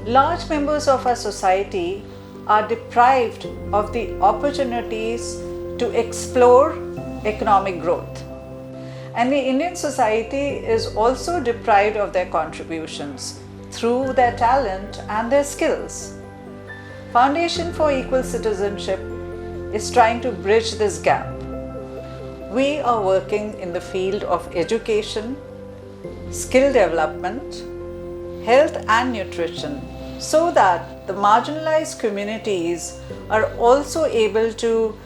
Large members of our society are deprived of the opportunities to explore economic growth. And the Indian society is also deprived of their contributions through their talent and their skills. Foundation for Equal Citizenship is trying to bridge this gap. We are working in the field of education, skill development, health and nutrition, so that the marginalized communities are also able to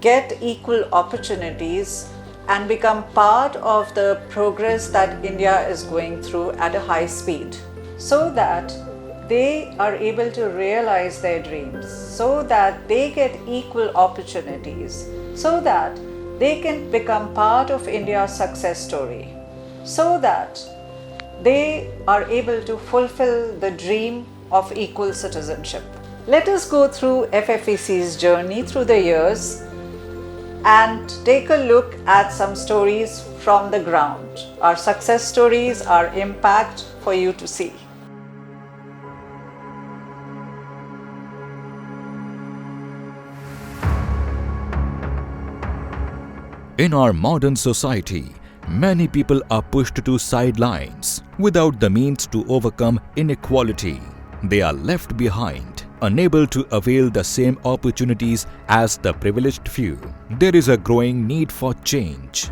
get equal opportunities and become part of the progress that India is going through at a high speed, so that they are able to realize their dreams, so that they get equal opportunities, so that they can become part of India's success story, so that they are able to fulfill the dream of equal citizenship. Let us go through FFEC's journey through the years and take a look at some stories from the ground. Our success stories, our impact for you to see. In our modern society, many people are pushed to sidelines without the means to overcome inequality. They are left behind, unable to avail the same opportunities as the privileged few. There is a growing need for change.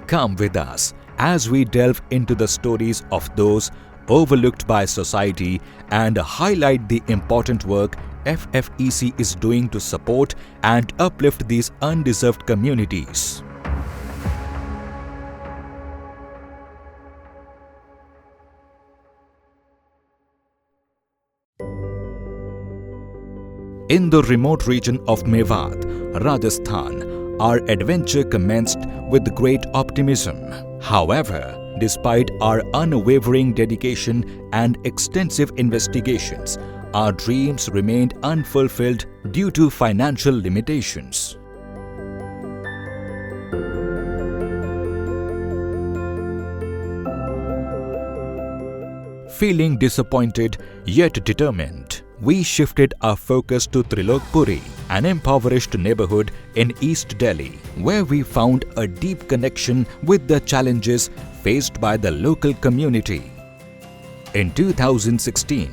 Come with us as we delve into the stories of those overlooked by society and highlight the important work FFEC is doing to support and uplift these undeserved communities. In the remote region of Mewat, Rajasthan, our adventure commenced with great optimism. However, despite our unwavering dedication and extensive investigations, our dreams remained unfulfilled due to financial limitations. Feeling disappointed yet determined, we shifted our focus to Trilokpuri, an impoverished neighborhood in East Delhi, where we found a deep connection with the challenges faced by the local community. In 2016,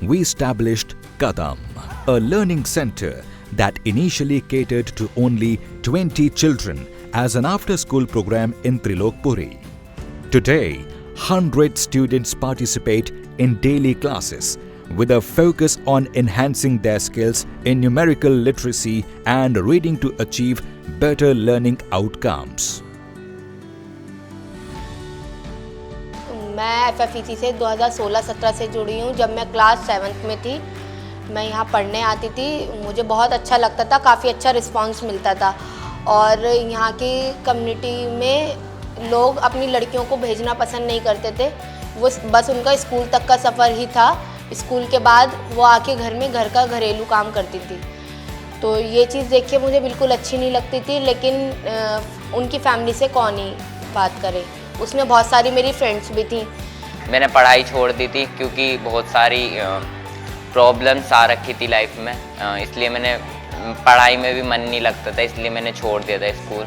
we established Kadam, a learning center that initially catered to only 20 children as an after-school program in Trilokpuri. Today, 100 students participate in daily classes with a focus on enhancing their skills in numerical literacy and reading to achieve better learning outcomes. मैं FFEC से 2016-17 से जुड़ी हूँ। जब मैं class 7th में थी, मैं यहाँ पढ़ने आती थी। मुझे बहुत अच्छा लगता था, काफ़ी अच्छा रिस्पांस मिलता था और यहाँ की कम्युनिटी में लोग अपनी लड़कियों को भेजना पसंद नहीं करते थे। वो बस उनका स्कूल तक का सफ़र ही था। स्कूल के बाद वो आके घर में घर का घरेलू काम करती थी। तो ये चीज़ देख के मुझे बिल्कुल अच्छी नहीं लगती थी, लेकिन उनकी फैमिली से कौन ही बात करे। उसमें बहुत सारी मेरी फ्रेंड्स भी थी। मैंने पढ़ाई छोड़ दी थी क्योंकि बहुत सारी प्रॉब्लम्स आ रखी थी लाइफ में, इसलिए मैंने पढ़ाई में भी मन नहीं लगता था, इसलिए मैंने छोड़ दिया था स्कूल।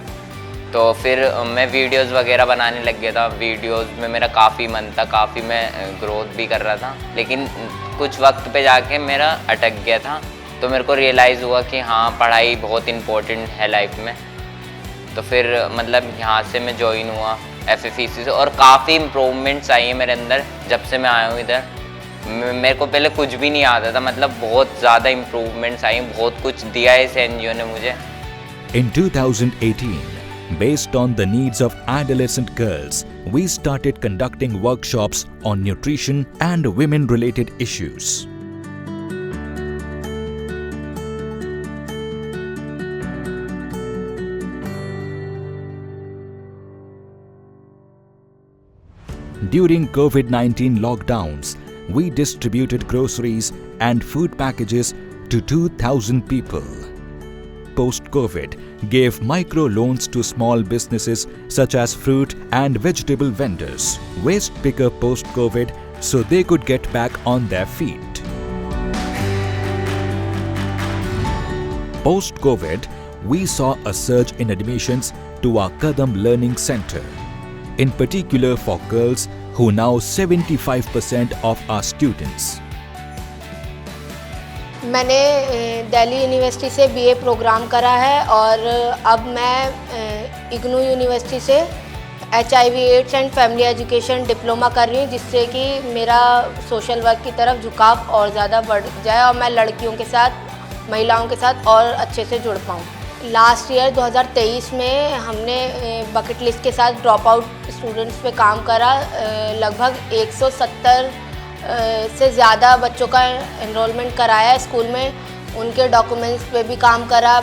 तो फिर मैं वीडियोस वगैरह बनाने लग गया था। वीडियोस में मेरा काफ़ी मन था, काफ़ी मैं ग्रोथ भी कर रहा था, लेकिन कुछ वक्त पे जाके मेरा अटक गया था। तो मेरे को रियलाइज़ हुआ कि हाँ, पढ़ाई बहुत इम्पोर्टेंट है लाइफ में। तो फिर मतलब यहाँ से मैं ज्वाइन हुआ FFEC से और काफ़ी इम्प्रूवमेंट्स आई हैं मेरे अंदर जब से मैं आया हूँ इधर। मेरे को पहले कुछ भी नहीं आता था, मतलब बहुत ज़्यादा इम्प्रूवमेंट्स आई, बहुत कुछ दिया है इस NGO ने मुझे। In 2018, based on the needs of adolescent girls, we started conducting workshops on nutrition and women-related issues. During COVID-19 lockdowns, we distributed groceries and food packages to 2,000 people. Post-COVID, gave micro loans to small businesses such as fruit and vegetable vendors. Waste Picker post-COVID so they could get back on their feet. Post-COVID, we saw a surge in admissions to our Kadam Learning Center, in particular for girls who now 75% of our students. मैंने Delhi university से BA programme करा है और अब मैं IGNOU university से HIV AIDS and family education diploma कर रही हूँ, जिससे कि मेरा सोशल वर्क की तरफ झुकाव और ज़्यादा बढ़ जाए और मैं लड़कियों के साथ, महिलाओं के साथ और अच्छे से जुड़ पाऊँ। लास्ट ईयर 2023 में हमने बकेट लिस्ट के साथ ड्रॉप आउट स्टूडेंट्स पे काम करा। लगभग 170 से ज़्यादा बच्चों का एनरोलमेंट कराया है स्कूल में। उनके डॉक्यूमेंट्स पे भी काम करा।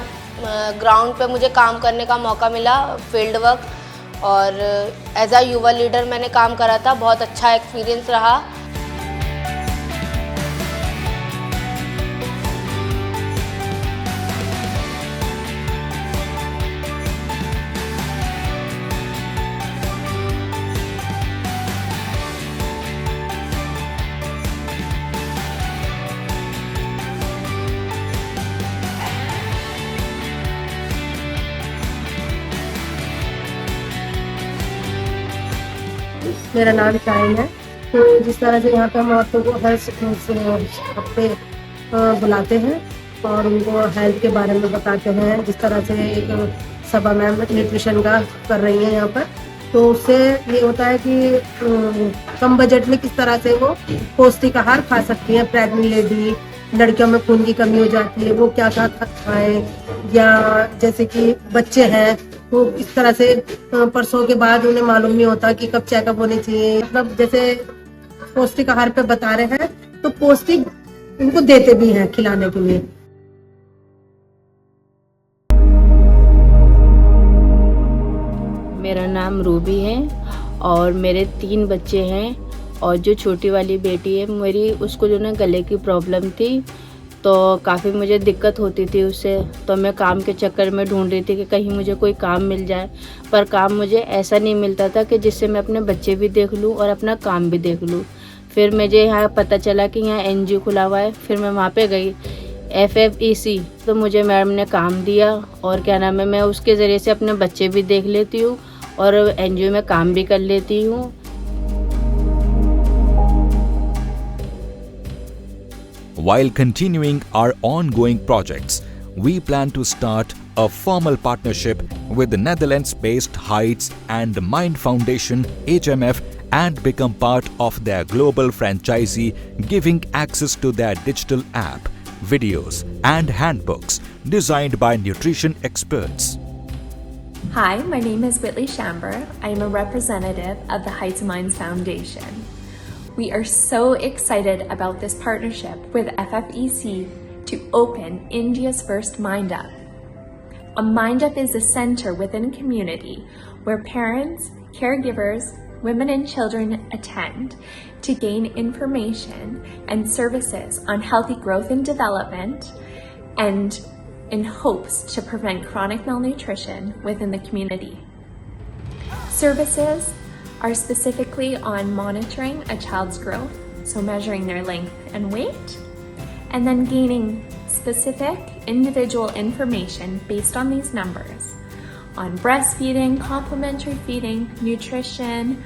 ग्राउंड पे मुझे काम करने का मौका मिला, फील्ड वर्क, और एज अ युवा लीडर मैंने काम करा था। बहुत अच्छा एक्सपीरियंस रहा। मेरा नाम शाइन है। तो जिस तरह से यहाँ पे हम औरतों को हर हफ्ते बुलाते हैं और उनको हेल्थ के बारे में बताते हैं, जिस तरह से एक सभा मैम न्यूट्रिशन का कर रही है यहाँ पर, तो उससे ये होता है कि कम बजट में किस तरह से वो पौष्टिक आहार खा सकती है। प्रेग्नेंट लेडी, लड़कियों में खून की कमी हो जाती है, वो क्या क्या खाएं, या जैसे कि बच्चे हैं वो इस तरह से प्रसव के बाद उन्हें मालूम नहीं होता कि कब चेकअप होने चाहिए। मतलब जैसे पौष्टिक आहार पे बता रहे हैं तो पौष्टिक उनको देते भी हैं खिलाने के लिए। मेरा नाम रूबी है और मेरे 3 बच्चे हैं, और जो छोटी वाली बेटी है मेरी, उसको जो ना गले की प्रॉब्लम थी, तो काफ़ी मुझे दिक्कत होती थी उससे। तो मैं काम के चक्कर में ढूंढ रही थी कि कहीं मुझे कोई काम मिल जाए, पर काम मुझे ऐसा नहीं मिलता था कि जिससे मैं अपने बच्चे भी देख लूँ और अपना काम भी देख लूँ। फिर मुझे यहाँ पता चला कि यहाँ NGO खुला हुआ है। फिर मैं वहाँ पे गई, FFEC, तो मुझे मैडम ने काम दिया और क्या नाम है, मैं उसके ज़रिए से अपने बच्चे भी देख लेती हूँ और NGO में काम भी कर लेती हूँ। While continuing our ongoing projects, we plan to start a formal partnership with the Netherlands-based Heights and Mind Foundation (HMF) and become part of their global franchisee, giving access to their digital app, videos and handbooks designed by nutrition experts. Hi, my name is Whitley Shamber. I am a representative of the Heights and Minds Foundation. We are so excited about this partnership with FFEC to open India's first Mind Up. A Mind Up is a center within a community where parents, caregivers, women and children attend to gain information and services on healthy growth and development, and in hopes to prevent chronic malnutrition within the community. Services are specifically on monitoring a child's growth, so measuring their length and weight, and then gaining specific individual information based on these numbers on breastfeeding, complementary feeding, nutrition,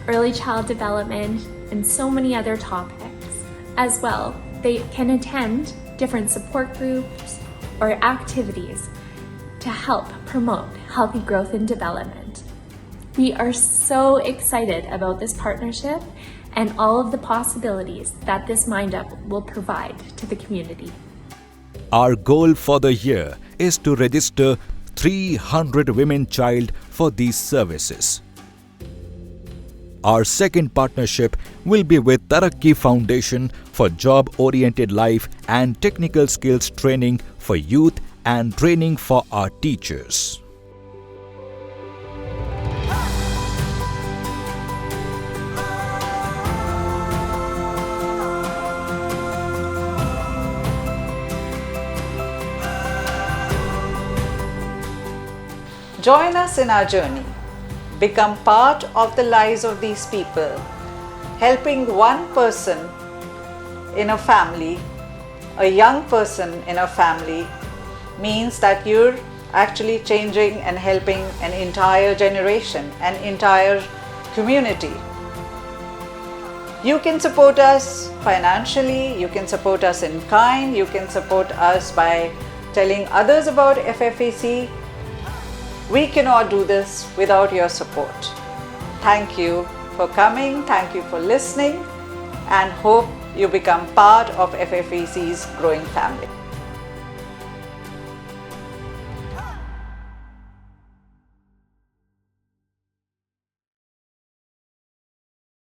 early child development, and so many other topics. As well, they can attend different support groups or activities to help promote healthy growth and development. We are so excited about this partnership and all of the possibilities that this Mind Up will provide to the community. Our goal for the year is to register 300 women child for these services. Our second partnership will be with Tarakki Foundation for job-oriented life and technical skills training for youth and training for our teachers. Join us in our journey. Become part of the lives of these people. helping one person in a family, a young person in a family, means that you're actually changing and helping an entire generation, an entire community. You can support us financially, you can support us in kind, you can support us by telling others about FFEC. We cannot do this without your support. Thank you for coming, thank you for listening, and hope you become part of FFEC's growing family.